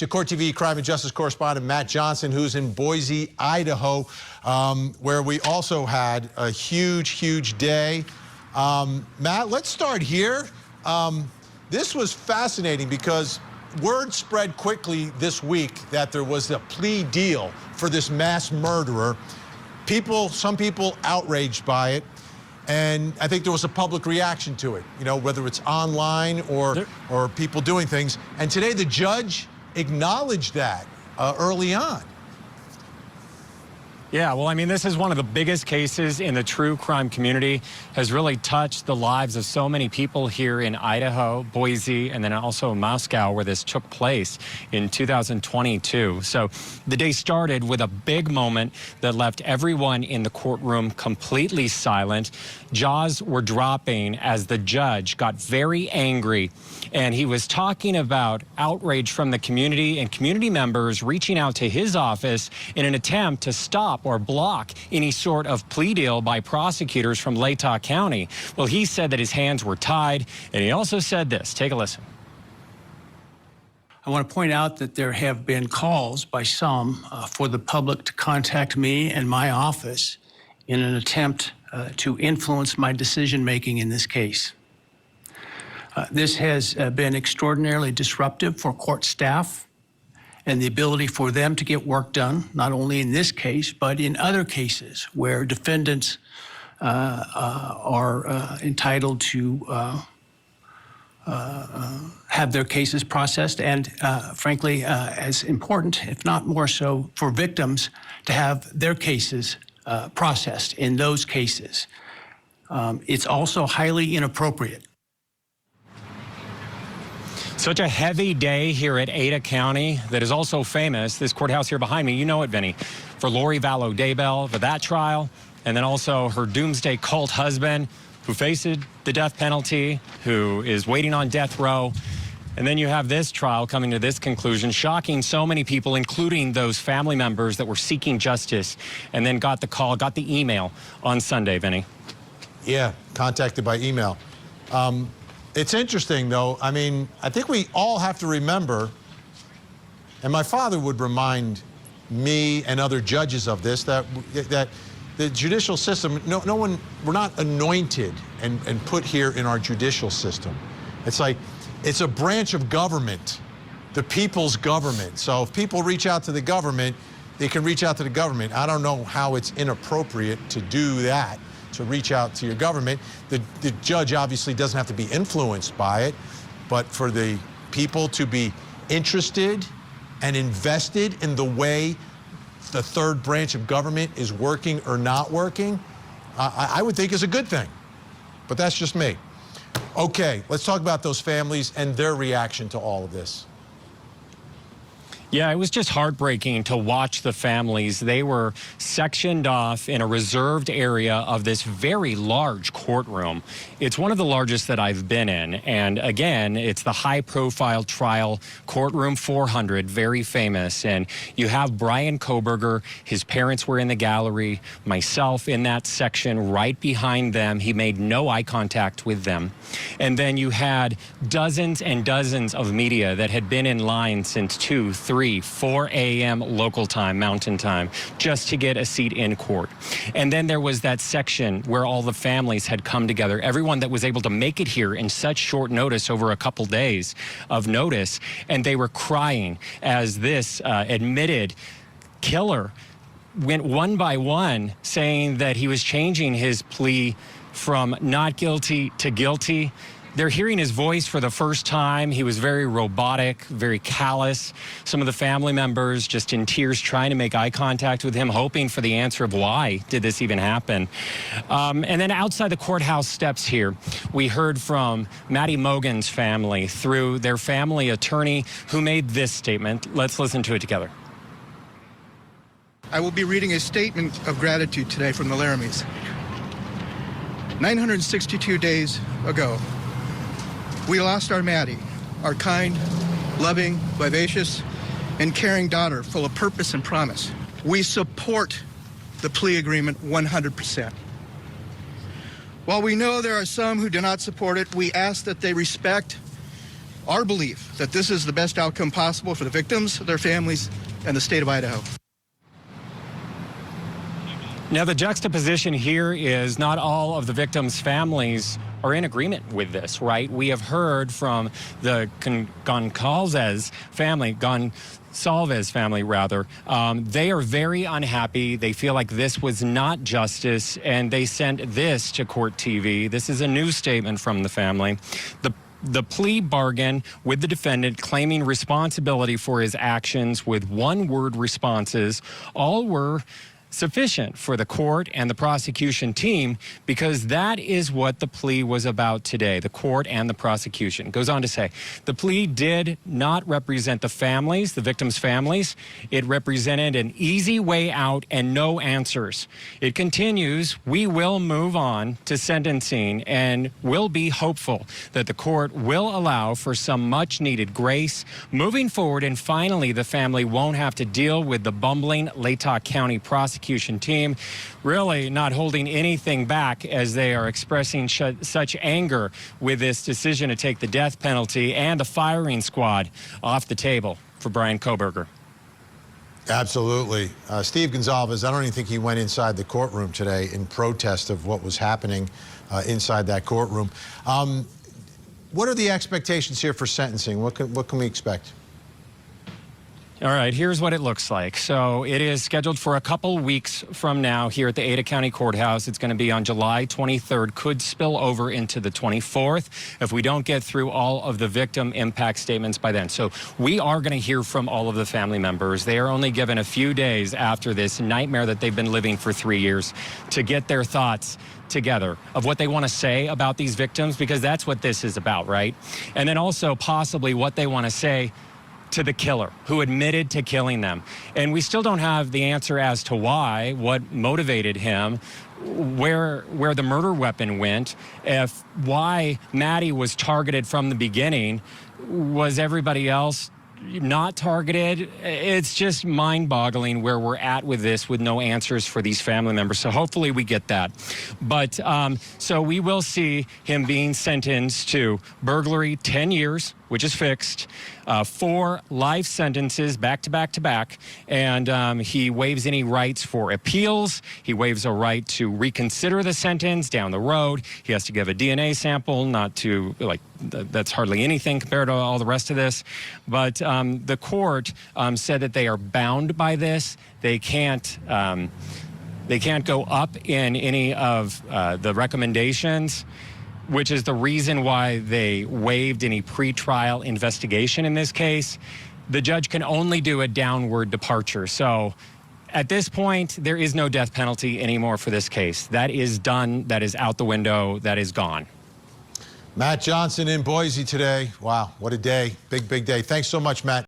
to Court TV crime and justice correspondent Matt Johnson, who's in Boise, Idaho, where we also had a huge day. Matt, let's start here. This was fascinating because word spread quickly this week that there was a plea deal for this mass murderer. Some people outraged by it, and I think there was a public reaction to it, you know, whether it's online or people doing things. And today the judge acknowledged that early on. Yeah, well, I mean, this is one of the biggest cases in the true crime community, has really touched the lives of so many people here in Idaho, Boise, and then also Moscow, where this took place in 2022. So the day started with a big moment that left everyone in the courtroom completely silent. Jaws were dropping as the judge got very angry, and he was talking about outrage from the community and community members reaching out to his office in an attempt to stop or block any sort of plea deal by prosecutors from Latah County. Well, he said that his hands were tied, and he also said this. Take a listen. I want to point out that there have been calls by some for the public to contact me and my office in an attempt to influence my decision-making in this case. This has been extraordinarily disruptive for court staff and the ability for them to get work done, not only in this case, but in other cases where defendants are entitled to have their cases processed, and frankly, as important, if not more so, for victims to have their cases processed in those cases. It's also highly inappropriate. Such a heavy day here at Ada County that is also famous, this courthouse here behind me, you know it, Vinny, for Lori Vallow Daybell, for that trial, and then also her doomsday cult husband who faced the death penalty, who is waiting on death row. And then you have this trial coming to this conclusion, shocking so many people, including those family members that were seeking justice, and then got the call, got the email on Sunday, Vinny. Yeah, contacted by email. It's interesting, though. I mean, I think we all have to remember, and my father would remind me and other judges of this, that the judicial system, no one, we're not anointed and put here in our judicial system. It's like, it's a branch of government, the people's government. So if people reach out to the government, they can reach out to the government. I don't know how it's inappropriate to do that, to reach out to your government. The judge obviously doesn't have to be influenced by it, but for the people to be interested and invested in the way the third branch of government is working or not working, I would think is a good thing. But that's just me. Okay, let's talk about those families and their reaction to all of this. Yeah, it was just heartbreaking to watch the families. They were sectioned off in a reserved area of this very large courtroom. It's one of the largest that I've been in. And again, it's the high-profile trial, Courtroom 400, very famous. And you have Bryan Kohberger. His parents were in the gallery, myself in that section right behind them. He made no eye contact with them. And then you had dozens and dozens of media that had been in line since 2, 3, 4 a.m. local time, mountain time, just to get a seat in court. And then there was that section where all the families had come together, everyone that was able to make it here in such short notice, over a couple days of notice, and they were crying as this admitted killer went one by one saying that he was changing his plea from not guilty to guilty. They're hearing his voice for the first time. He was very robotic, very callous. Some of the family members just in tears trying to make eye contact with him, hoping for the answer of why did this even happen. And then outside the courthouse steps here, we heard from Maddie Mogan's family through their family attorney, who made this statement. Let's listen to it together. I will be reading a statement of gratitude today from the Laramies. 962 days ago, we lost our Maddie, our kind, loving, vivacious, and caring daughter full of purpose and promise. We support the plea agreement 100%. While we know there are some who do not support it, we ask that they respect our belief that this is the best outcome possible for the victims, their families, and the state of Idaho. Now, the juxtaposition here is not all of the victims' families are in agreement with this, right? We have heard from the Gonçalves family, rather. They are very unhappy. They feel like this was not justice, and they sent this to court TV. This is a new statement from the family. The plea bargain with the defendant claiming responsibility for his actions with one-word responses all were sufficient for the court and the prosecution team, because that is what the plea was about today, the court and the prosecution. It goes on to say, the plea did not represent the families, the victims' families. It represented an easy way out and no answers. It continues, we will move on to sentencing and will be hopeful that the court will allow for some much-needed grace moving forward, and finally the family won't have to deal with the bumbling Latah County prosecution team, really not holding anything back as they are expressing such anger with this decision to take the death penalty and the firing squad off the table for Bryan Kohberger. Absolutely. Steve Gonçalves, I don't even think he went inside the courtroom today in protest of what was happening inside that courtroom. What are the expectations here for sentencing? What can we expect? All right, here's what it looks like. So it is scheduled for a couple weeks from now here at the Ada County Courthouse. It's going to be on July 23rd, could spill over into the 24th if we don't get through all of the victim impact statements by then. So we are going to hear from all of the family members. They are only given a few days after this nightmare that they've been living for 3 years to get their thoughts together of what they want to say about these victims, because that's what this is about, right? And then also possibly what they want to say to the killer who admitted to killing them. And we still don't have the answer as to why, what motivated him, where the murder weapon went, why Maddie was targeted from the beginning. Was everybody else not targeted? It's just mind-boggling where we're at with this, with no answers for these family members. So hopefully we get that. But so we will see him being sentenced to burglary, 10 years, which is fixed, 4 life sentences back to back to back, and he waives any rights for appeals. He waives a right to reconsider the sentence down the road. He has to give a DNA sample, not to, like, that's hardly anything compared to all the rest of this. But the court said that they are bound by this. They can't go up in any of the recommendations, which is the reason why they waived any pretrial investigation in this case. The judge can only do a downward departure. So at this point, there is no death penalty anymore for this case. That is done. That is out the window. That is gone. Matt Johnson in Boise today. Wow, what a day. Big, big day. Thanks so much, Matt.